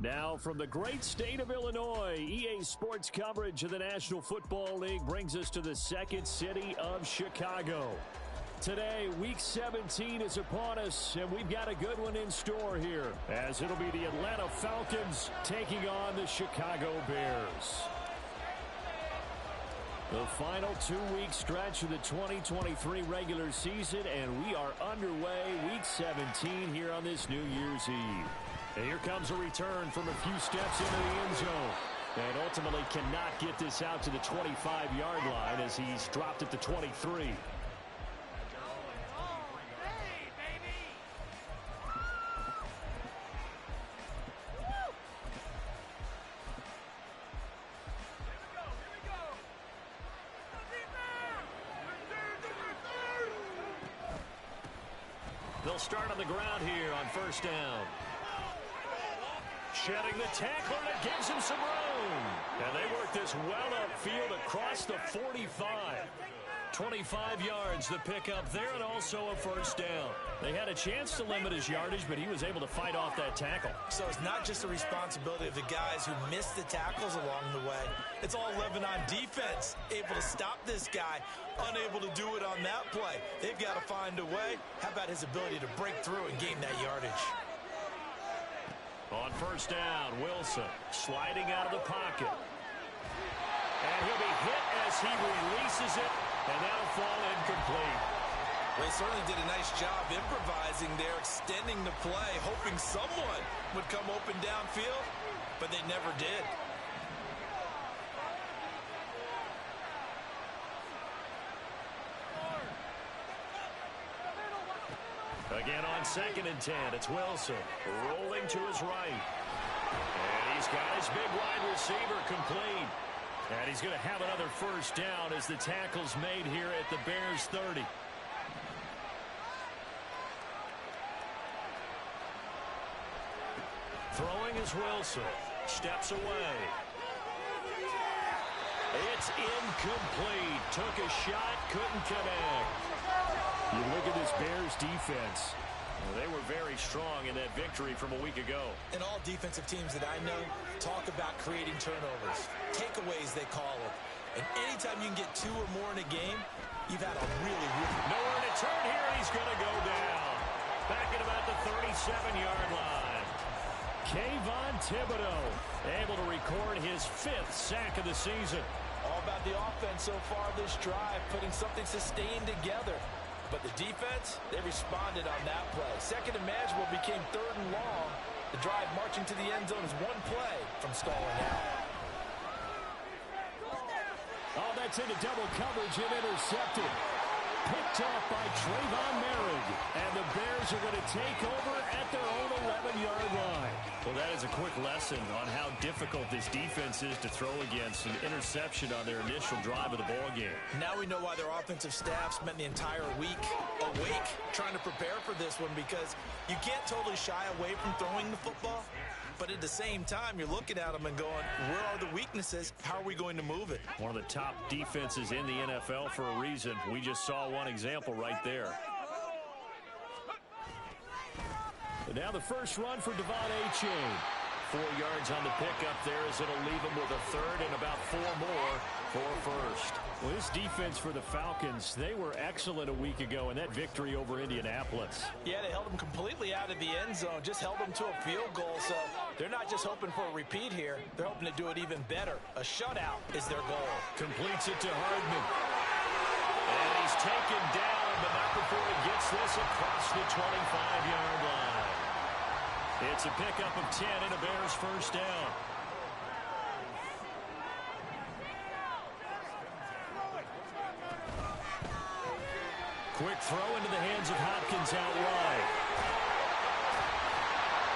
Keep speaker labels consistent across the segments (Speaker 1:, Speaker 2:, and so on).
Speaker 1: Now from the great state of Illinois, EA Sports coverage of the National Football League brings us to the second city of Chicago. Today, Week 17 is upon us, and we've got a good one in store here, as it'll be the Atlanta Falcons taking on the Chicago Bears. The final 2-week stretch of the 2023 regular season, and we are underway Week 17 here on this New Year's Eve. And here comes a return from a few steps into the end zone. And ultimately cannot get this out to the 25-yard line as he's dropped at the 23. They'll start on the ground here on first down. Shedding the tackle, and it gives him some room. And they work this well upfield across the 45. 25 yards the pickup there, and also a first down. They had a chance to limit his yardage, but he was able to fight off that tackle.
Speaker 2: So it's not just the responsibility of the guys who missed the tackles along the way. It's all living on defense. Able to stop this guy, unable to do it on that play. They've got to find a way. How about his ability to break through and gain that yardage?
Speaker 1: On first down, Wilson sliding out of the pocket. And he'll be hit as he releases it, and that'll fall incomplete.
Speaker 2: They certainly did a nice job improvising there, extending the play, hoping someone would come open downfield, but they never did.
Speaker 1: Again on 2nd and 10, it's Wilson rolling to his right. And he's got his big wide receiver complete. And he's going to have another first down as the tackle's made here at the Bears 30. Throwing is Wilson. Steps away. It's incomplete. Took a shot, couldn't connect. You look at this Bears defense. Well, they were very strong in that victory from a week ago.
Speaker 2: And all defensive teams that I know talk about creating turnovers. Takeaways, they call it. And anytime you can get 2 or more in a game, you've had a really
Speaker 1: nowhere to turn here, and he's going to go down. Back at about the 37-yard line. Kayvon Thibodeau able to record his 5th sack of the season.
Speaker 2: All about the offense so far this drive, putting something sustained together. But the defense, they responded on that play. Second and manageable became 3rd and long. The drive marching to the end zone is 1 play from stalling out.
Speaker 1: Oh, that's into double coverage and intercepted. Picked off by Trayvon Merrick. And the Bears are going to take over at their own 11-yard line. Well, that is a quick lesson on how difficult this defense is to throw against. An interception on their initial drive of the ballgame.
Speaker 2: Now we know why their offensive staff spent the entire week awake trying to prepare for this one, because you can't totally shy away from throwing the football. But at the same time, you're looking at them and going, where are the weaknesses? How are we going to move it?
Speaker 1: One of the top defenses in the NFL for a reason. We just saw one example right there. But now the first run for Devon Achane. 4 yards on the pickup there as it'll leave him with a 3rd and about 4 more for first. Well, this defense for the Falcons, they were excellent a week ago in that victory over Indianapolis.
Speaker 2: Yeah, they held them completely out of the end zone, just held them to a field goal. So they're not just hoping for a repeat here. They're hoping to do it even better. A shutout is their goal.
Speaker 1: Completes it to Hardman. And he's taken down, but not before he gets this across the 25-yard line. It's a pickup of 10 and a Bears first down. Quick throw into the hands of Hopkins out wide.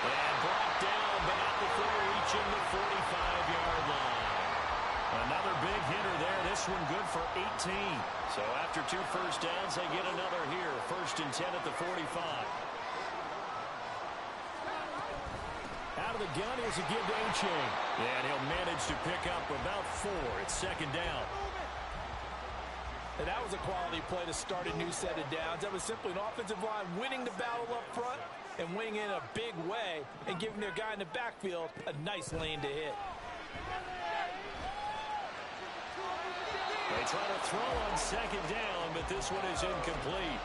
Speaker 1: And brought down, but not before reaching the 45-yard line. Another big hitter there. This one good for 18. So after 2 first downs, they get another here. 1st and 10 at the 45. Out of the gun, here's a give to Achane. And he'll manage to pick up about 4. It's 2nd down.
Speaker 2: And that was a quality play to start a new set of downs. That was simply an offensive line winning the battle up front and winning in a big way and giving their guy in the backfield a nice lane to hit.
Speaker 1: They try to throw on second down, but this one is incomplete.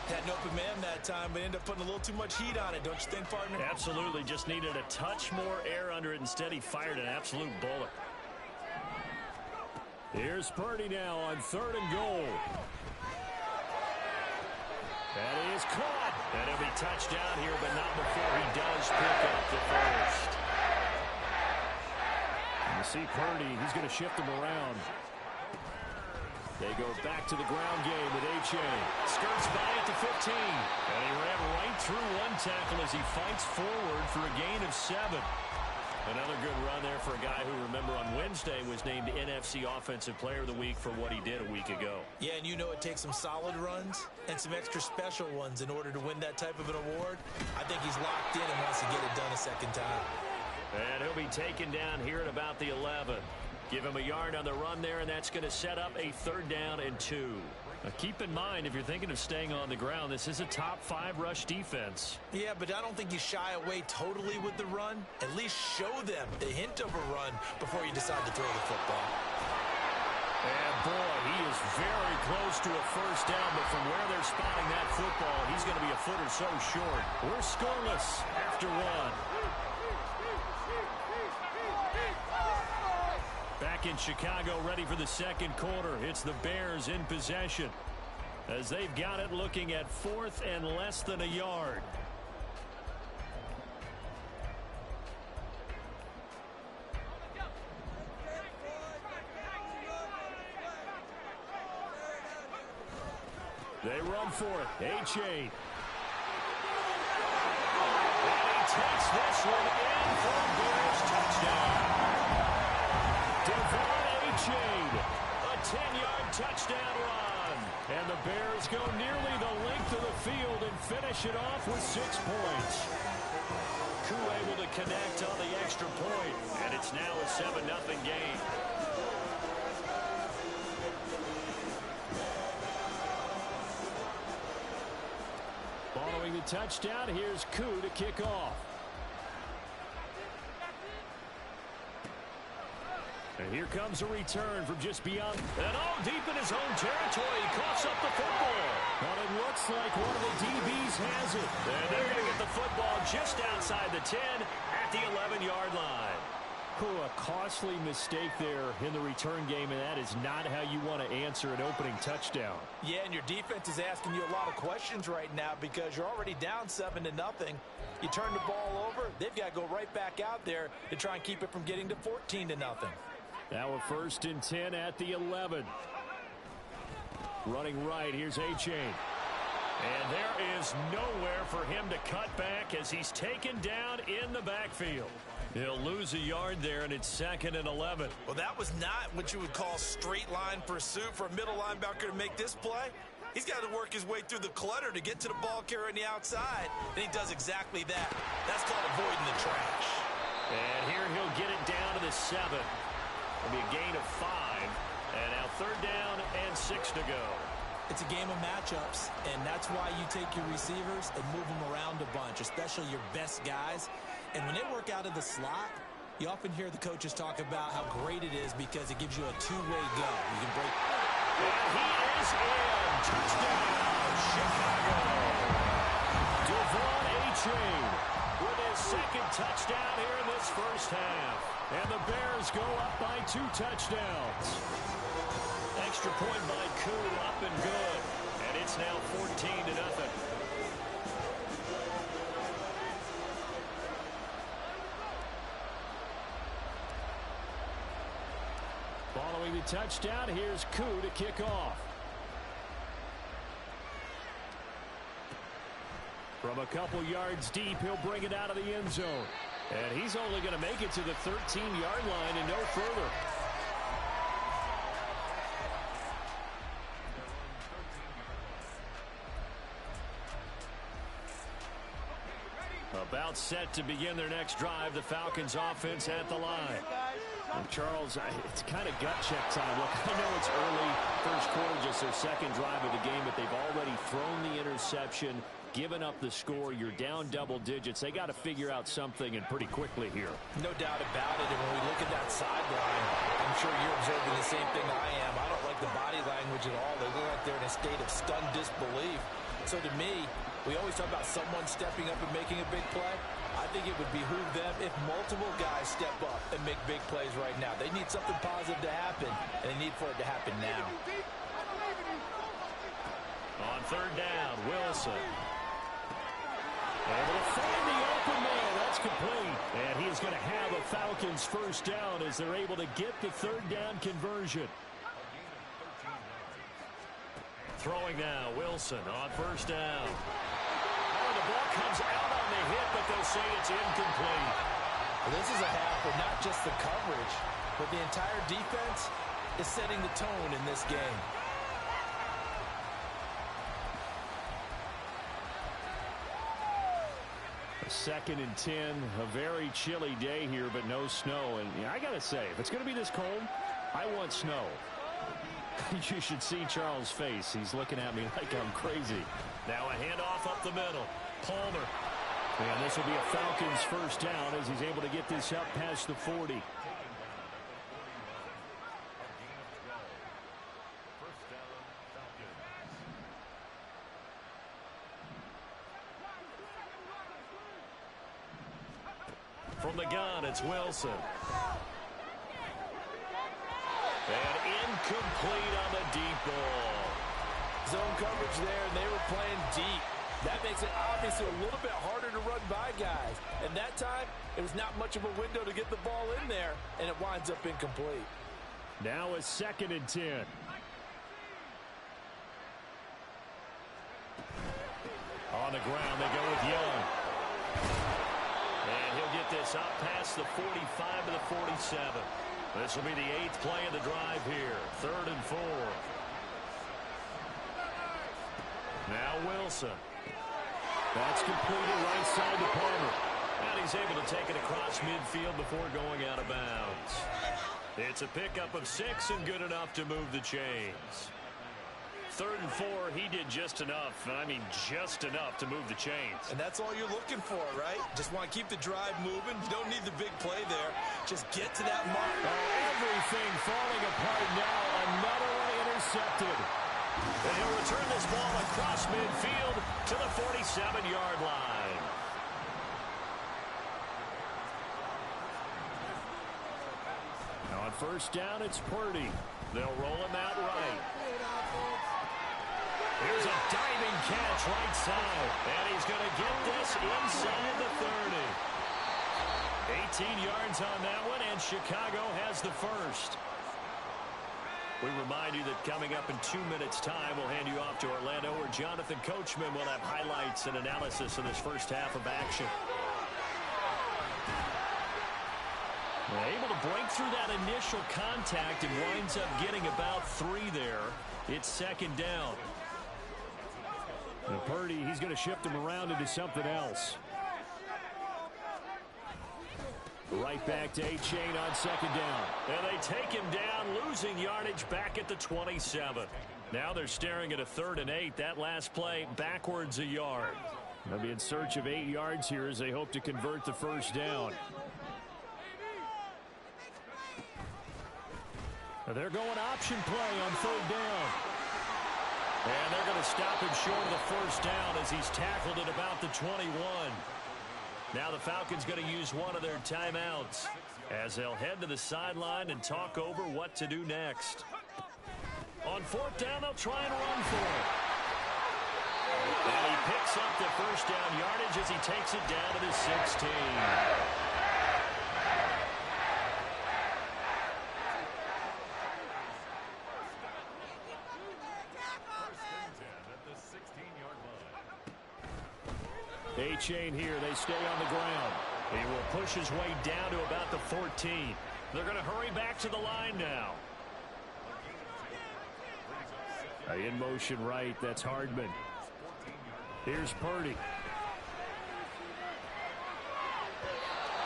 Speaker 2: Had an open man that time, but ended up putting a little too much heat on it, don't you think, partner?
Speaker 1: Absolutely. Just needed a touch more air under it. Instead, he fired an absolute bullet. Here's Purdy now on 3rd and goal. That is caught. And he'll be touched down here, but not before he does pick up the first. You see Purdy, he's going to shift him around. They go back to the ground game with H.A. Skirts by at the 15. And he ran right through one tackle as he fights forward for a gain of 7. Another good run there for a guy who, remember, on Wednesday was named NFC Offensive Player of the Week for what he did a week ago.
Speaker 2: Yeah, and you know it takes some solid runs and some extra special ones in order to win that type of an award. I think he's locked in and wants to get it done a second time.
Speaker 1: And he'll be taken down here at about the 11. Give him a yard on the run there, and that's going to set up a 3rd down and 2. Now keep in mind, if you're thinking of staying on the ground, this is a top 5 rush defense.
Speaker 2: Yeah, but I don't think you shy away totally with the run. At least show them the hint of a run before you decide to throw the football.
Speaker 1: And boy, he is very close to a 1st down, but from where they're spotting that football, he's going to be a foot or so short. We're scoreless after 1. Back in Chicago, ready for the 2nd quarter. It's the Bears in possession as they've got it, looking at 4th and less than a yard. They run for it. H.A. And he takes this one in for a Bears touchdown. A 10-yard touchdown run. And the Bears go nearly the length of the field and finish it off with 6 points. Koo able to connect on the extra point, and it's now a 7-0 game. Following the touchdown, here's Koo to kick off. And here comes a return from just beyond. And deep in his own territory, he coughs up the football. But it looks like one of the DBs has it. And they're going to get the football just outside the 10 at the 11-yard line. A costly mistake there in the return game, and that is not how you want to answer an opening touchdown.
Speaker 2: Yeah, and your defense is asking you a lot of questions right now because you're already down 7-0. You turn the ball over, they've got to go right back out there to try and keep it from getting to 14-0.
Speaker 1: Now a 1st and 10 at the 11. Running right, here's H.A. And there is nowhere for him to cut back as he's taken down in the backfield. He'll lose a yard there, and it's 2nd and 11.
Speaker 2: Well, that was not what you would call straight line pursuit for a middle linebacker to make this play. He's got to work his way through the clutter to get to the ball carrier on the outside, and he does exactly that. That's called avoiding the trash.
Speaker 1: And here he'll get it down to the 7. It'll be a gain of 5, and now 3rd down and 6 to go.
Speaker 2: It's a game of matchups, and that's why you take your receivers and move them around a bunch, especially your best guys. And when they work out of the slot, you often hear the coaches talk about how great it is because it gives you a two-way go. You can break.
Speaker 1: And he is in. Touchdown, Chicago. Devon Achane with his 2nd touchdown here in this 1st half. And the Bears go up by 2 touchdowns. Extra point by Koo, up and good. And it's now 14-0. Following the touchdown, here's Koo to kick off. From a couple yards deep, he'll bring it out of the end zone. And he's only going to make it to the 13-yard line and no further. About set to begin their next drive, the Falcons offense at the line. And Charles, it's kind of gut check time. Look, I know it's early, first quarter, just their second drive of the game, but they've already thrown the interception, given up the score. You're down double digits. They got to figure out something, and pretty quickly here.
Speaker 2: No doubt about it. And when we look at that sideline, I'm sure you're observing the same thing I am. I don't like the body language at all. They look like they're in a state of stunned disbelief. So to me, we always talk about someone stepping up and making a big play. I think it would behoove them if multiple guys step up and make big plays right now. They need something positive to happen, and they need for it to happen now.
Speaker 1: On third down, Wilson. Able to find the open man. That's complete. And he's going to have a Falcons first down as they're able to get the third down conversion. Throwing now, Wilson on first down. Oh, the ball comes out on the hit, but they'll say it's incomplete.
Speaker 2: Well, this is a half where not just the coverage, but the entire defense is setting the tone in this game.
Speaker 1: A 2nd and 10, a very chilly day here, but no snow. And I got to say, if it's going to be this cold, I want snow. You should see Charles' face. He's looking at me like I'm crazy. Now a handoff up the middle. Palmer. And this will be a Falcons first down as he's able to get this up past the 40. From the gun, it's Wilson. And incomplete on the deep ball.
Speaker 2: Zone coverage there, and they were playing deep. That makes it obviously a little bit harder to run by guys. And that time, it was not much of a window to get the ball in there, and it winds up incomplete.
Speaker 1: Now a 2nd and 10. On the ground, they go with Young. And he'll get this up past the 45 to the 47. This will be the 8th play of the drive here. 3rd and 4. Now Wilson. That's completed right side to Palmer. And he's able to take it across midfield before going out of bounds. It's a pickup of 6 and good enough to move the chains. 3rd and 4, he did just enough, and I mean just enough to move the chains.
Speaker 2: And that's all you're looking for, right? Just want to keep the drive moving. You don't need the big play there. Just get to that mark.
Speaker 1: Oh, everything falling apart now. Another one intercepted. And he'll return this ball across midfield to the 47-yard line. On first down, it's Purdy. They'll roll him out right. Here's a diving catch right side. And he's going to get this inside the 30. 18 yards on that one, and Chicago has the first. We remind you that coming up in 2 minutes' time, we'll hand you off to Orlando, where Jonathan Coachman will have highlights and analysis of this first half of action. Able to break through that initial contact and winds up getting about 3 there. It's 2nd down. And Purdy, he's going to shift him around into something else. Right back to A-Chain on 2nd down. And they take him down, losing yardage back at the 27. Now they're staring at a 3rd and 8. That last play backwards a yard. They'll be in search of 8 yards here as they hope to convert the first down. They're going option play on 3rd down. And they're going to stop him short of the first down as he's tackled at about the 21. Now the Falcons going to use one of their timeouts as they'll head to the sideline and talk over what to do next. On 4th down, they'll try and run for it. And he picks up the first down yardage as he takes it down to the 16. A-Chain here. They stay on the ground. He will push his way down to about the 14. They're going to hurry back to the line now. In motion right. That's Hardman. Here's Purdy.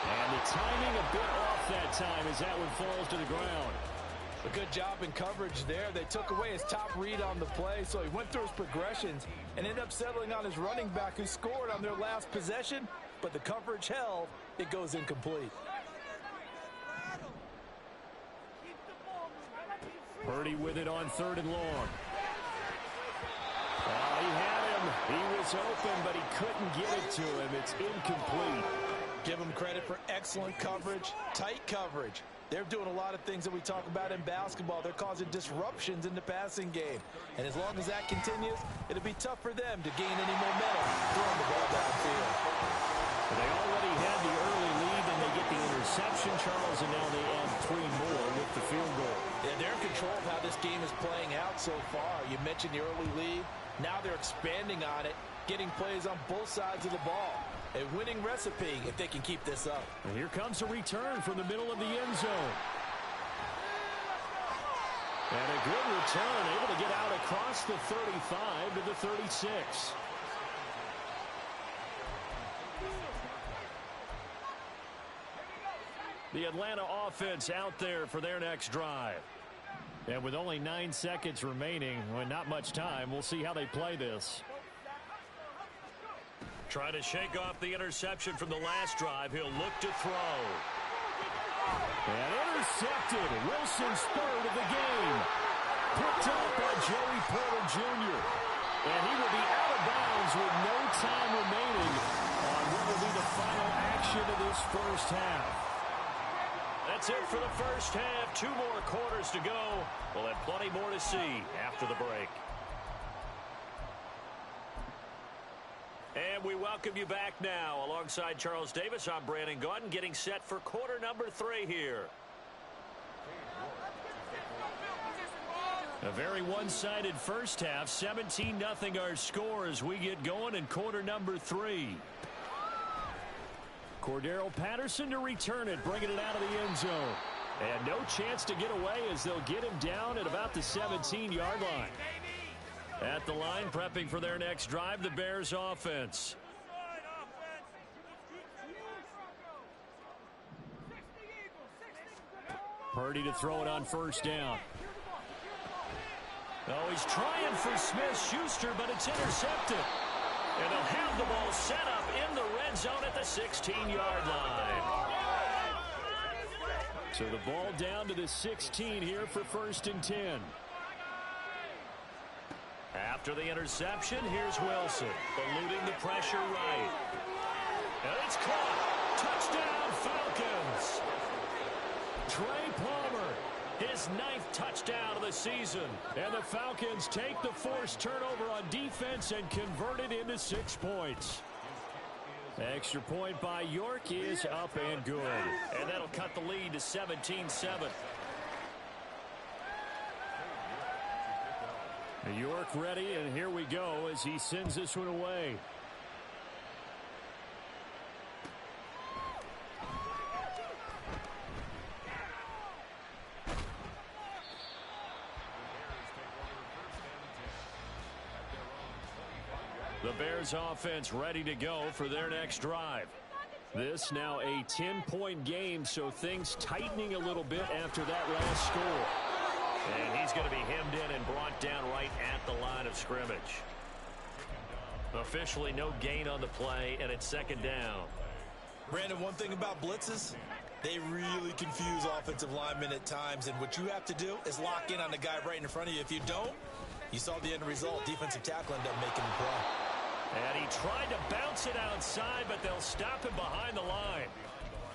Speaker 1: And the timing a bit off that time as that one falls to the ground.
Speaker 2: A good job in coverage there. They took away his top read on the play, so he went through his progressions and ended up settling on his running back who scored on their last possession, but the coverage held. It goes incomplete.
Speaker 1: Purdy with it on 3rd and long. He had him. He was open, but he couldn't get it to him. It's incomplete.
Speaker 2: Give him credit for excellent coverage, tight coverage. They're doing a lot of things that we talk about in basketball. They're causing disruptions in the passing game. And as long as that continues, it'll be tough for them to gain any momentum throwing the ball downfield.
Speaker 1: They already had the early lead, and they get the interception, Charles, and now they add 3 more with the field goal.
Speaker 2: Yeah, they're in control of how this game is playing out so far. You mentioned the early lead. Now they're expanding on it, getting plays on both sides of the ball. A winning recipe if they can keep this up.
Speaker 1: And here comes a return from the middle of the end zone. And a good return, able to get out across the 35 to the 36. The Atlanta offense out there for their next drive. And with only 9 seconds remaining, well, not much time, we'll see how they play this. Trying to shake off the interception from the last drive. He'll look to throw. And intercepted. Wilson's 3rd of the game. Picked up by Joey Porter Jr. And he will be out of bounds with no time remaining on what will be the final action of this first half. That's it for the first half. 2 more quarters to go. We'll have plenty more to see after the break. And we welcome you back now. Alongside Charles Davis, I'm Brandon Gaudin, getting set for quarter number 3 here. A very one-sided first half. 17-0 our score as we get going in quarter number 3. Cordero Patterson to return it, bringing it out of the end zone. And no chance to get away as they'll get him down at about the 17-yard line. At the line, prepping for their next drive, the Bears offense. Purdy to throw it on 1st down. Oh, he's trying for Smith-Schuster, but it's intercepted. And they'll have the ball set up in the red zone at the 16-yard line. So the ball down to the 16 here for 1st and 10. After the interception, here's Wilson, eluding the pressure right. And it's caught. Touchdown, Falcons. Trey Palmer, his 9th touchdown of the season. And the Falcons take the forced turnover on defense and convert it into 6 points. Extra point by York is up and good. And that'll cut the lead to 17-7. York ready, and here we go as he sends this one away. The Bears offense ready to go for their next drive. This now a 10-point game, so things tightening a little bit after that last score. And he's going to be hemmed in and brought down right at the line of scrimmage. Officially no gain on the play, and it's 2nd down.
Speaker 2: Brandon, one thing about blitzes, they really confuse offensive linemen at times, and what you have to do is lock in on the guy right in front of you. If you don't, you saw the end result. Defensive tackle ended up making the play.
Speaker 1: And he tried to bounce it outside, but they'll stop him behind the line.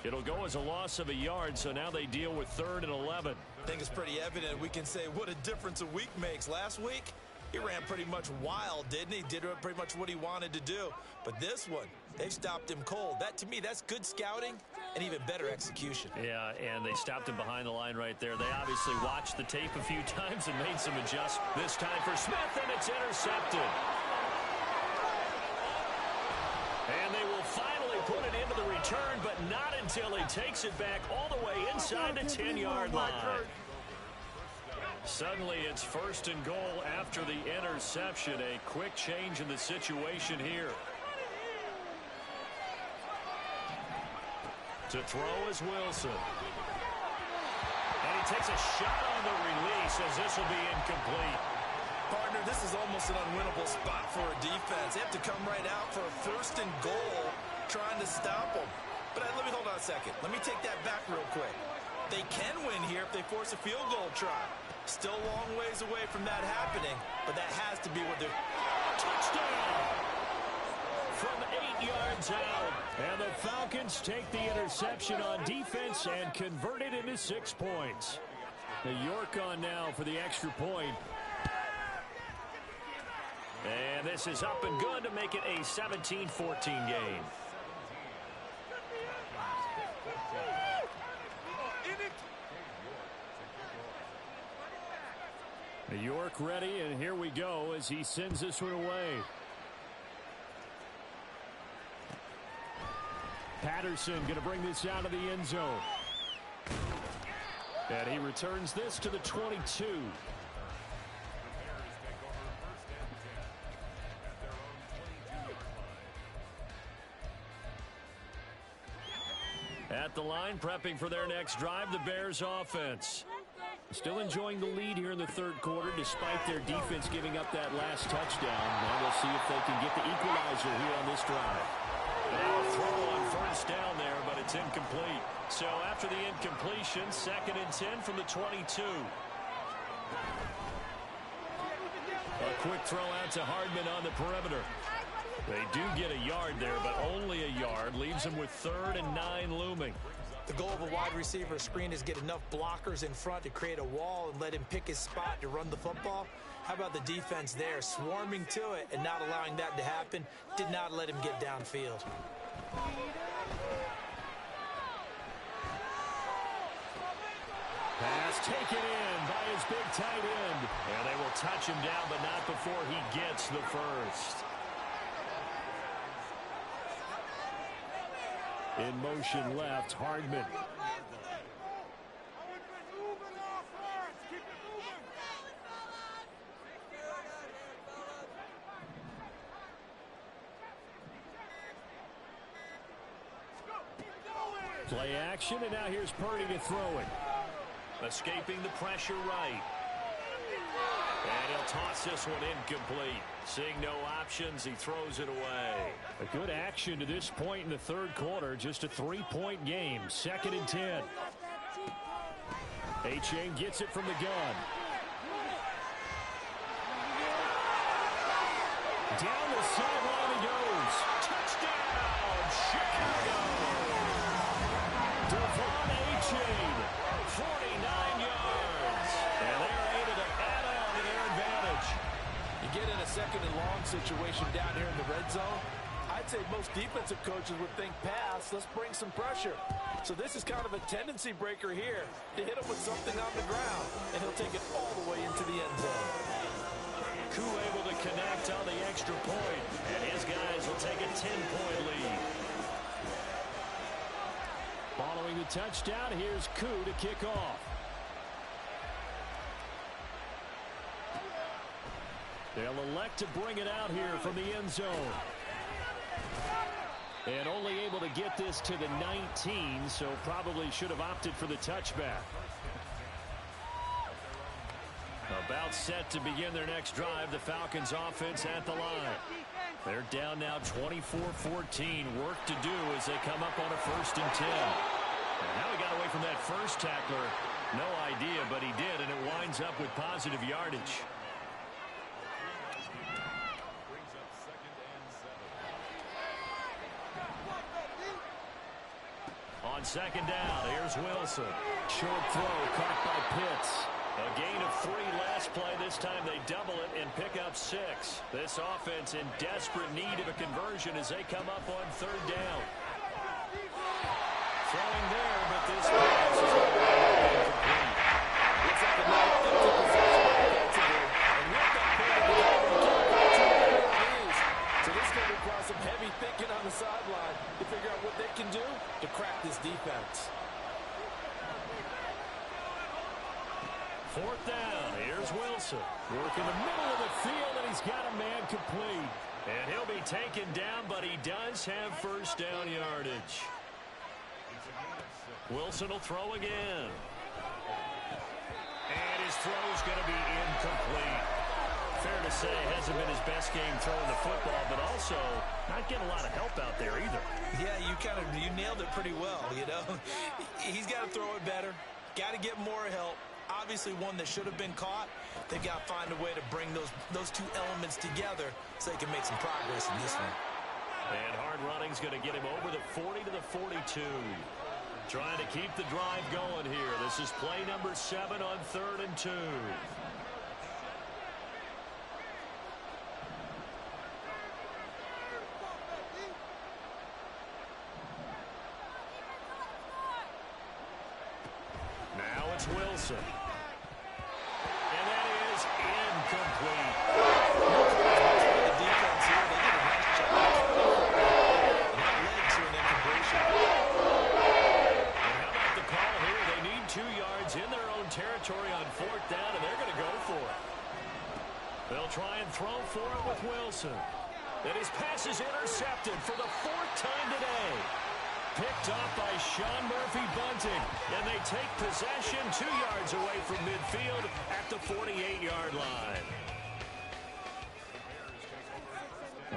Speaker 1: It'll go as a loss of a yard, so now they deal with 3rd and 11.
Speaker 2: I think it's pretty evident. We can say what a difference a week makes. Last week, he ran pretty much wild, didn't he? Did pretty much what he wanted to do. But this one, they stopped him cold. That, to me, that's good scouting and even better execution.
Speaker 1: Yeah, and they stopped him behind the line right there. They obviously watched the tape a few times and made some adjustments. This time for Smith, and it's intercepted. And they will finally put it into the return, but not until he takes it back all the way inside the 10-yard line. Suddenly it's 1st and goal after the interception. A quick change in the situation here. To throw is Wilson. takes a shot on the release as this will be incomplete.
Speaker 2: Partner, this is almost an unwinnable spot for a defense. They have to come right out for a 1st and goal trying to stop them. But let me hold on a second. Let me take that back real quick. They can win here if they force a field goal try. Still a long ways away from that happening, but that has to be what they're...
Speaker 1: Touchdown! From 8 yards out. And the Falcons take the interception on defense and convert it into 6 points. New York on now for the extra point. And this is up and good to make it a 17-14 game. New York ready, and here we go as he sends this one away. Patterson going to bring this out of the end zone. And he returns this to the 22. At the line, prepping for their next drive, the Bears offense. Still enjoying the lead here in the 3rd quarter, despite their defense giving up that last touchdown. Now we'll see if they can get the equalizer here on this drive. Now a throw on 1st down there, but it's incomplete. So after the incompletion, 2nd and 10 from the 22. A quick throw out to Hardman on the perimeter. They do get a yard there, but only a yard. Leaves them with 3rd and 9 looming.
Speaker 2: The goal of a wide receiver screen is get enough blockers in front to create a wall and let him pick his spot to run the football. How about the defense there, swarming to it and not allowing that to happen? Did not let him get downfield.
Speaker 1: Pass taken in by his big tight end. And they will touch him down, but not before he gets the first. In motion left, Hardman. Play action, and now here's Purdy to throw it. Escaping the pressure right. And he'll toss this one incomplete. Seeing no options, he throws it away. A good action to this point in the 3rd quarter. Just a 3-point game. 2nd and 10. A-Chain gets it from the gun. Down the sideline he goes. Touchdown, Chicago. Devon A-Chain, 49 yards. And they're able to add on to their advantage.
Speaker 3: You get in a 2nd and long situation down here in the red zone. I'd say most defensive coaches would think pass. Let's bring some pressure. So this is kind of a tendency breaker here to hit him with something on the ground. And he'll take it all the way into the end zone.
Speaker 1: Koo able to connect on the extra point. And his guys will take a 10-point lead. Following the touchdown, here's Koo to kick off. They'll elect to bring it out here from the end zone. And only able to get this to the 19, so probably should have opted for the touchback. About set to begin their next drive, the Falcons offense at the line. They're down now 24-14. Work to do as they come up on a 1st and 10. And how he got away from that first tackler, no idea, but he did, and it winds up with positive yardage. On 2nd down, here's Wilson. Short throw caught by Pitts. A gain of 3 last play. This time they double it and pick up 6. This offense in desperate need of a conversion as they come up on 3rd down. Throwing there, but this pass is incomplete.
Speaker 3: Looks like a nice empty possession defensively. And with that play, the Falcons can't go too many of these. So this is going to require some heavy thinking on the sideline to figure out what they can do to crack this defense.
Speaker 1: 4th down. Here's Wilson. Working the middle of the field, and he's got a man complete. And he'll be taken down, but he does have 1st down yardage. Wilson will throw again. His throw's going to be incomplete. Fair to say, hasn't been his best game throwing the football, but also not getting a lot of help out there either.
Speaker 2: Yeah, you nailed it pretty well, you know. He's got to throw it better. Got to get more help. Obviously one that should have been caught. They've got to find a way to bring those two elements together so they can make some progress in this one.
Speaker 1: And hard running's going to get him over the 40 to the 42. Trying to keep the drive going here. This is play number 7 on 3rd and 2. Now it's Wilson. And that is incomplete.
Speaker 2: The defense here, they did a nice job. And that led to an incompletion.
Speaker 1: And how about the call here? They need 2 yards in their own territory on 4th down, and they're going to go for it. They'll try and throw for it with Wilson. And his pass is intercepted for the 4th time today. Picked off by Sean Murphy-Bunting, and they take possession 2 yards away from midfield at the 48-yard line.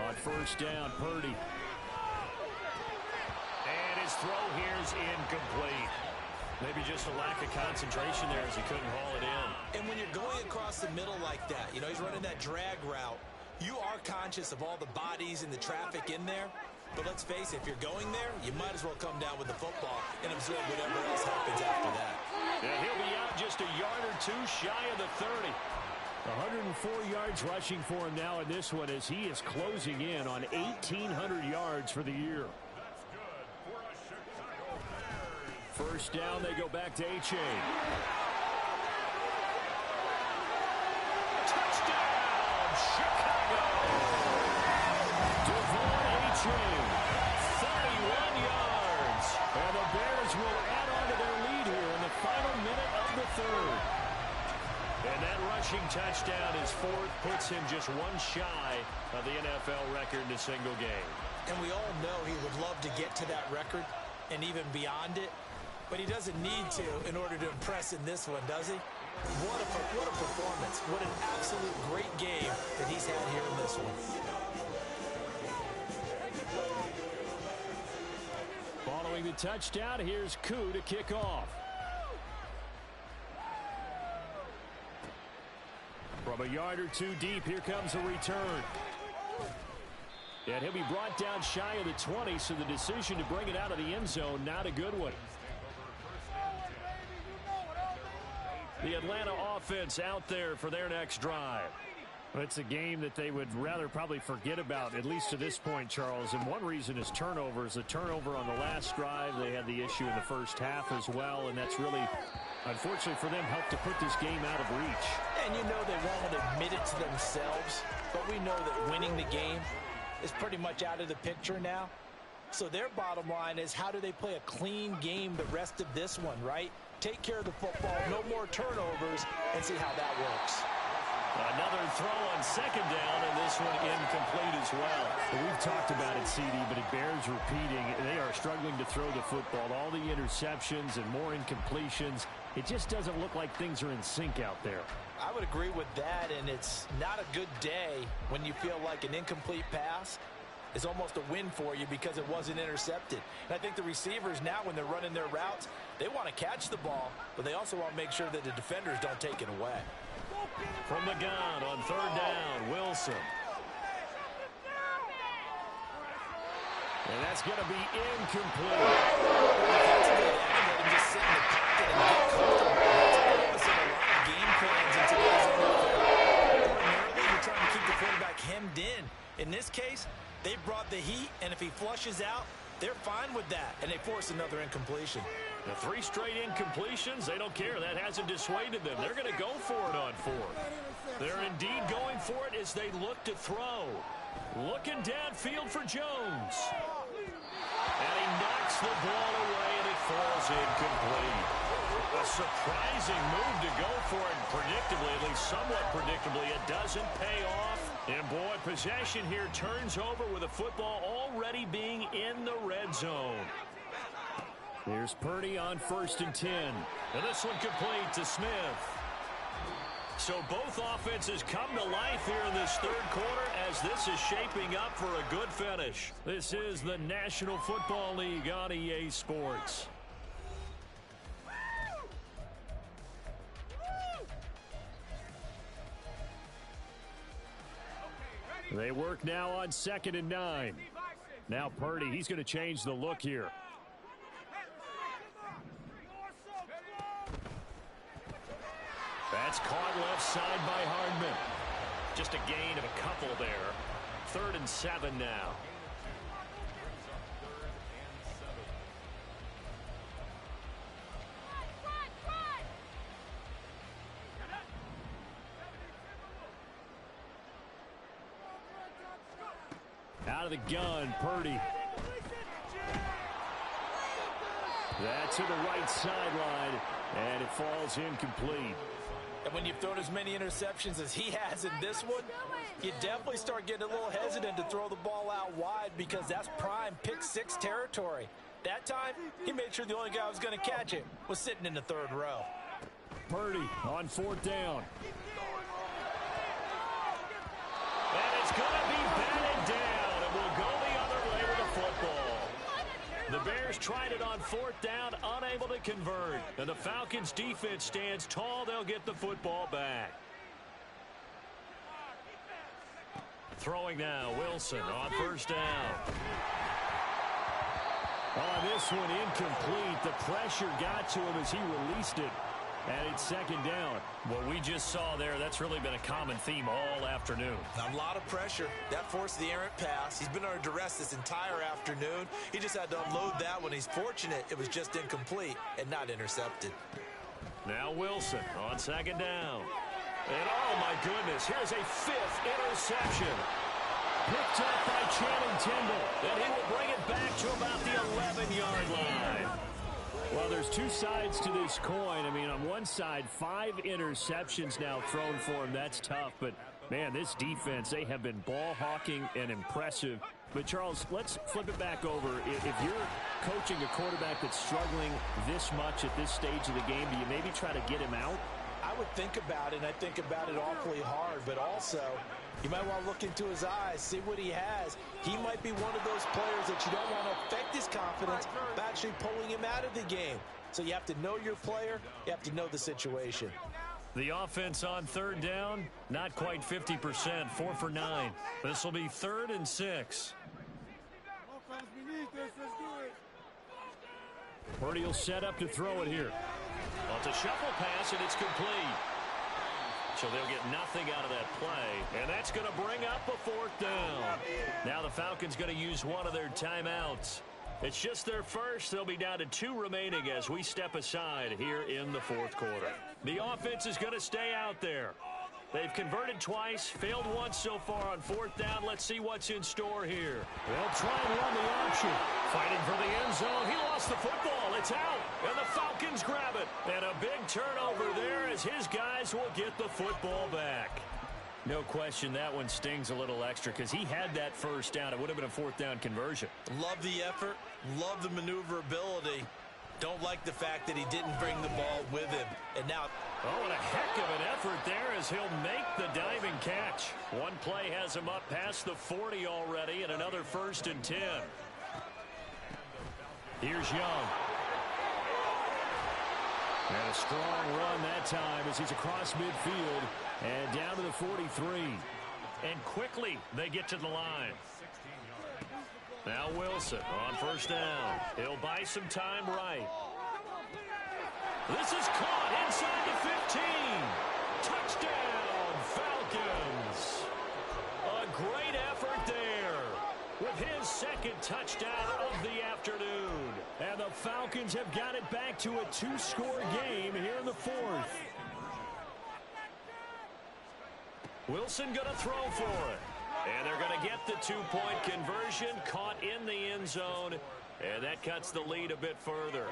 Speaker 1: On 1st down, Purdy. And his throw here is incomplete. Maybe just a lack of concentration there as he couldn't haul it in.
Speaker 2: And when you're going across the middle like that, you know, he's running that drag route, you are conscious of all the bodies and the traffic in there. But let's face it, if you're going there, you might as well come down with the football and absorb whatever else happens after that.
Speaker 1: Yeah, he'll be out just a yard or 2 shy of the 30. 104 yards rushing for him now in this one as he is closing in on 1,800 yards for the year. 1st down, they go back to A-Chain. Touchdown, Chicago! Devon A-Chain, 31 yards. And the Bears will add on to their lead here in the final minute of the 3rd. And that rushing touchdown, his 4th, puts him just 1 shy of the NFL record in a single game.
Speaker 2: And we all know he would love to get to that record and even beyond it. But he doesn't need to in order to impress in this one, does he? What a performance. What an absolute great game that he's had here in this one.
Speaker 1: Following the touchdown, here's Koo to kick off. From a yard or 2 deep, here comes a return. And he'll be brought down shy of the 20, so the decision to bring it out of the end zone, not a good one. The Atlanta offense out there for their next drive. It's a game that they would rather probably forget about, at least to this point, Charles. And one reason is turnovers. A turnover on the last drive. They had the issue in the first half as well, and that's really, unfortunately for them, helped to put this game out of reach.
Speaker 2: And you know they won't admit it to themselves, but we know that winning the game is pretty much out of the picture now. So their bottom line is, how do they play a clean game the rest of this one, right? Take care of the football, no more turnovers, and see how that works.
Speaker 1: Another throw on 2nd down, and this one incomplete as well. We've talked about it, CD, but it bears repeating. They are struggling to throw the football. All the interceptions and more incompletions. It just doesn't look like things are in sync out there.
Speaker 2: I would agree with that, and it's not a good day when you feel like an incomplete pass is almost a win for you because it wasn't intercepted. And I think the receivers now, when they're running their routes, they want to catch the ball, but they also want to make sure that the defenders don't take it away.
Speaker 1: From the gun on 3rd down, Wilson. And that's going to be incomplete.
Speaker 2: Defensively, they let him just sit in the pocket and get comfortable. That's the opposite of a lot of game plans in today's NFL. Ordinarily, you're trying to keep the quarterback hemmed in. In this case, they brought the heat, and if he flushes out, they're fine with that, and they force another incompletion.
Speaker 1: The 3 straight incompletions, they don't care. That hasn't dissuaded them. They're going to go for it on 4th. They're indeed going for it as they look to throw. Looking downfield for Jones. And he knocks the ball away, and it falls incomplete. A surprising move to go for it, predictably, at least somewhat predictably. It doesn't pay off. And, boy, possession here turns over with a football already being in the red zone. Here's Purdy on 1st and 10. And this one complete to Smith. So both offenses come to life here in this third quarter as this is shaping up for a good finish. This is the National Football League on EA Sports. They work now on 2nd and 9. Now Purdy, he's going to change the look here. That's caught left side by Hardman. Just a gain of a couple there. 3rd and 7 now. Out of the gun, Purdy. That's to the right sideline, and it falls incomplete.
Speaker 3: And when you've thrown as many interceptions as he has in this one, you definitely start getting a little hesitant to throw the ball out wide because that's prime pick six territory. That time, he made sure the only guy who was going to catch it was sitting in the 3rd row.
Speaker 1: Purdy on 4th down. And it's going to be batted down, and we'll go the other way with the football. The Bears tried it on 4th down, unable to convert. And the Falcons defense stands tall. They'll get the football back. Throwing now, Wilson on 1st down. On this one, incomplete. The pressure got to him as he released it. And it's 2nd down. What we just saw there, that's really been a common theme all afternoon.
Speaker 2: A lot of pressure. That forced the errant pass. He's been under duress this entire afternoon. He just had to unload that one. He's fortunate it was just incomplete and not intercepted.
Speaker 1: Now Wilson on 2nd down. And oh my goodness, here's a 5th interception. Picked up by Channing Tindall. And he will bring it back to about the 11-yard line. Well, there's two sides to this coin. I mean, on one side, 5 interceptions now thrown for him. That's tough. But, man, this defense, they have been ball hawking and impressive. But, Charles, let's flip it back over. If you're coaching a quarterback that's struggling this much at this stage of the game, do you maybe try to get him out?
Speaker 3: I would think about it, and I think about it awfully hard. But also, you might want to look into his eyes, see what he has. He might be one of those players that you don't want to affect his confidence by actually pulling him out of the game. So you have to know your player. You have to know the situation.
Speaker 1: The offense on 3rd down, not quite 50%, 4 for 9. This will be 3rd and 6. Purdy will set up to throw it here. Well, it's a shuffle pass, and it's complete. So they'll get nothing out of that play, and that's going to bring up a 4th down. Now the Falcons going to use one of their timeouts. It's just their first. They'll be down to 2 remaining as we step aside here in the 4th quarter. The offense is going to stay out there. They've converted twice, failed once so far on 4th down. Let's see what's in store here. They'll try and run the option. Fighting for the end zone. He lost the football. It's out. And the Falcons grab it. And a big turnover there as his guys will get the football back. No question that one stings a little extra because he had that 1st down. It would have been a 4th down conversion.
Speaker 2: Love the effort. Love the maneuverability. Don't like the fact that he didn't bring the ball with him. And now...
Speaker 1: Oh, and a heck of an effort there as he'll make the diving catch. One play has him up past the 40 already and another 1st and 10. Here's Young. And a strong run that time as he's across midfield and down to the 43. And quickly they get to the line. Now Wilson on 1st down. He'll buy some time right. This is caught inside the 15. Touchdown, Falcons. A great effort there with his 2nd touchdown of the afternoon. And the Falcons have got it back to a 2-score game here in the 4th. Wilson going to throw for it. And they're going to get the 2-point conversion, caught in the end zone, and that cuts the lead a bit further.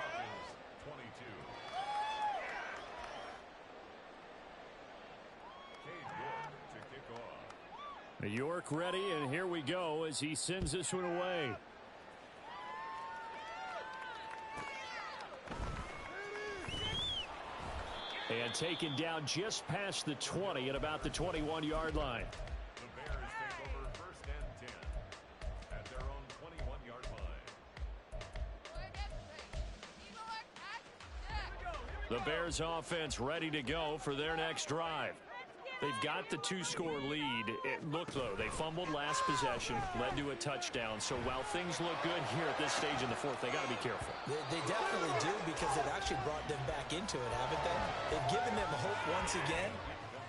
Speaker 1: York ready, and here we go as he sends this one away. And taken down just past the 20 at about the 21-yard line.
Speaker 4: The Bears take over 1st and 10 at their own 21-yard line.
Speaker 1: The Bears offense ready to go for their next drive. They've got the 2-score lead. Look, though, they fumbled last possession, led to a touchdown. So while things look good here at this stage in the fourth, they got to be careful.
Speaker 2: They definitely do, because they've actually brought them back into it, haven't they? They've given them hope once again.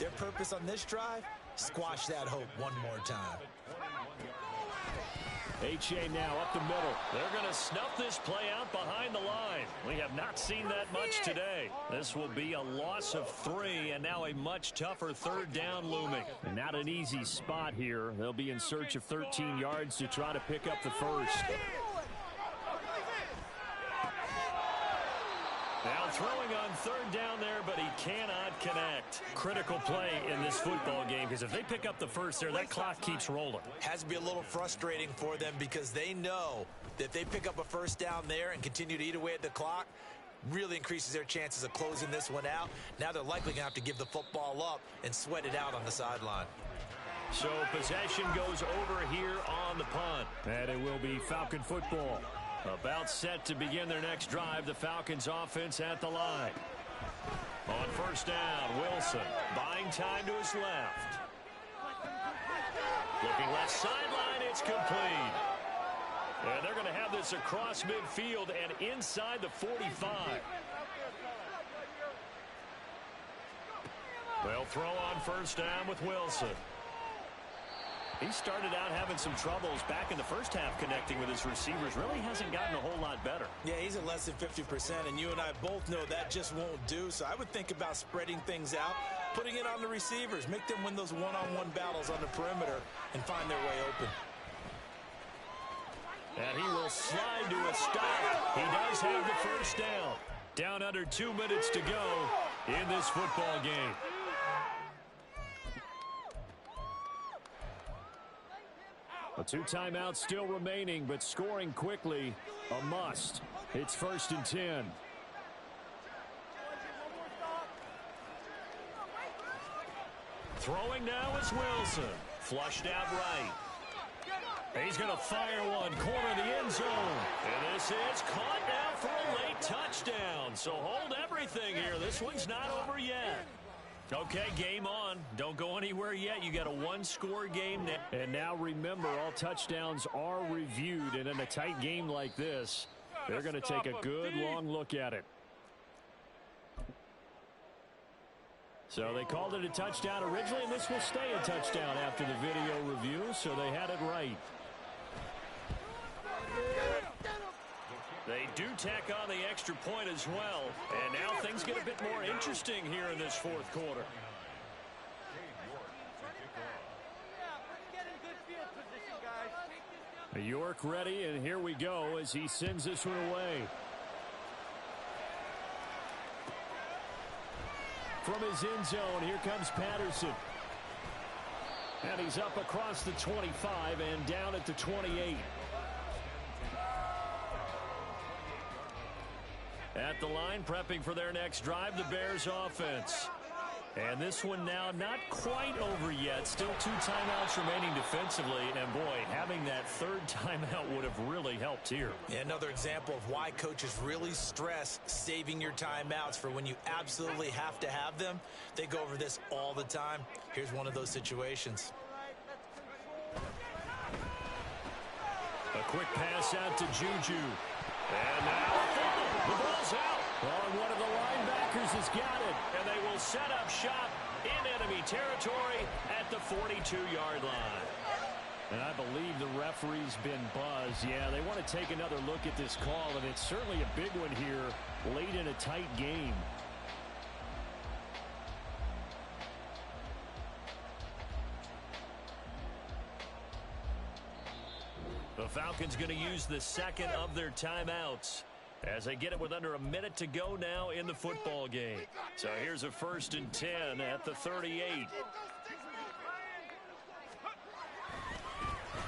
Speaker 2: Their purpose on this drive, squash that hope one more time.
Speaker 1: H.A. now up the middle. They're going to snuff this play out behind the line. We have not seen that much today. This will be a loss of 3, and now a much tougher 3rd down looming. And not an easy spot here. They'll be in search of 13 yards to try to pick up the first. Now throwing on 3rd down there, but he cannot connect. Critical play in this football game, because if they pick up the first there, that clock keeps rolling.
Speaker 2: Has to be a little frustrating for them, because they know that if they pick up a 1st down there and continue to eat away at the clock, really increases their chances of closing this one out. Now they're likely going to have to give the football up and sweat it out on the sideline.
Speaker 1: So possession goes over here on the punt. And it will be Falcon football. About set to begin their next drive. The Falcons offense at the line. On 1st down, Wilson buying time to his left. Looking left sideline, it's complete. And they're going to have this across midfield and inside the 45. They'll throw on 1st down with Wilson. He started out having some troubles back in the first half connecting with his receivers. Really hasn't gotten a whole lot better.
Speaker 2: Yeah, he's at less than 50%, and you and I both know that just won't do. So I would think about spreading things out, putting it on the receivers, make them win those one-on-one battles on the perimeter and find their way open.
Speaker 1: And he will slide to a stop. He does have the 1st down. Down under 2 minutes to go in this football game. A 2 timeouts still remaining, but scoring quickly, a must. It's 1st and 10. Throwing now is Wilson. Flushed out right. He's going to fire one, corner of the end zone. And this is caught now for a late touchdown. So hold everything here. This one's not over yet. Okay, game on. Don't go anywhere yet. You got a 1-score game now. And now remember, all touchdowns are reviewed. And in a tight game like this, they're going to take a good long look at it. So they called it a touchdown originally, and this will stay a touchdown after the video review, so they had it right. They do tack on the extra point as well. And now things get a bit more interesting here in this 4th quarter. York ready, and here we go as he sends this one away. From his end zone, here comes Patterson. And he's up across the 25 and down at the 28. At the line, prepping for their next drive, the Bears offense. And this one now not quite over yet. Still 2 timeouts remaining defensively. And, boy, having that 3rd timeout would have really helped here.
Speaker 2: Yeah, another example of why coaches really stress saving your timeouts for when you absolutely have to have them. They go over this all the time. Here's one of those situations.
Speaker 1: A quick pass out to Juju. And now the ball's out. Well, one of the linebackers has got it. And they will set up shop in enemy territory at the 42-yard line. And I believe the referee's been buzzed. Yeah, they want to take another look at this call, and it's certainly a big one here late in a tight game. The Falcons going to use the 2nd of their timeouts as they get it with under a minute to go now in the football game. So here's a 1st and 10 at the 38.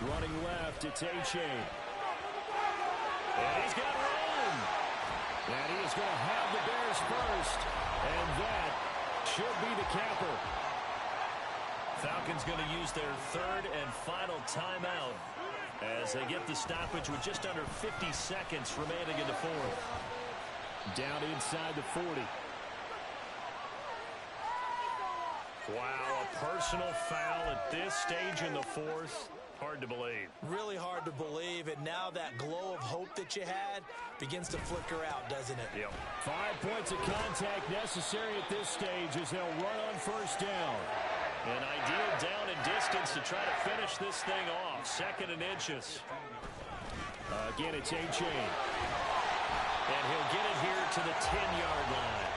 Speaker 1: Running left, it's H.A. And he's got room. And he is going to have the Bears first. And that should be the capper.
Speaker 5: Falcons going to use their third and final timeout as they get the stoppage with just under 50 seconds remaining in the fourth.
Speaker 1: Down inside the 40. Wow, a personal foul at this stage in the fourth. Hard to believe.
Speaker 2: Really hard to believe, and now that glow of hope that you had begins to flicker out, doesn't it?
Speaker 1: Yep. 5 points of contact necessary at this stage as they'll run on first down.
Speaker 5: An ideal down and distance to try to finish this thing off. 2nd and inches.
Speaker 1: Again, it's H.A.
Speaker 5: And he'll get it here to the 10-yard line.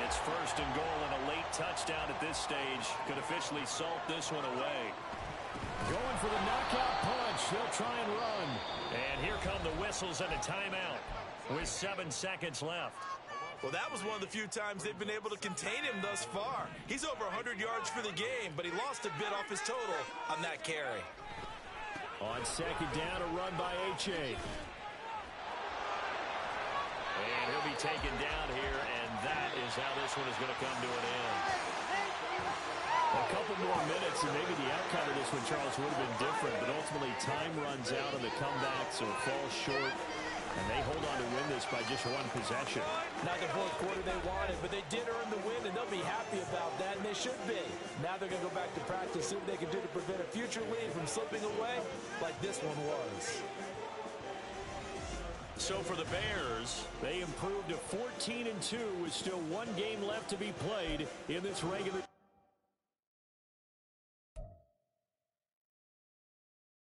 Speaker 5: It's 1st and goal and a late touchdown at this stage. Could officially salt this one away.
Speaker 1: Going for the knockout punch. They'll try and run.
Speaker 5: And here come the whistles and a timeout with 7 seconds left.
Speaker 2: Well, that was one of the few times they've been able to contain him thus far. He's over 100 yards for the game, but he lost a bit off his total on that carry.
Speaker 1: On 2nd down, a run by H.A.
Speaker 5: And he'll be taken down here, and that is how this one is going to come to an end.
Speaker 1: A couple more minutes, and maybe the outcome of this one, Charles, would have been different. But ultimately, time runs out on the comeback, so it falls short. And they hold on to win this by just 1 possession.
Speaker 3: Not the fourth quarter they wanted, but they did earn the win, and they'll be happy about that, and they should be. Now they're going to go back to practice, see what they can do to prevent a future lead from slipping away like this one was.
Speaker 1: So for the Bears, they improved to 14-2 with still 1 game left to be played in this regular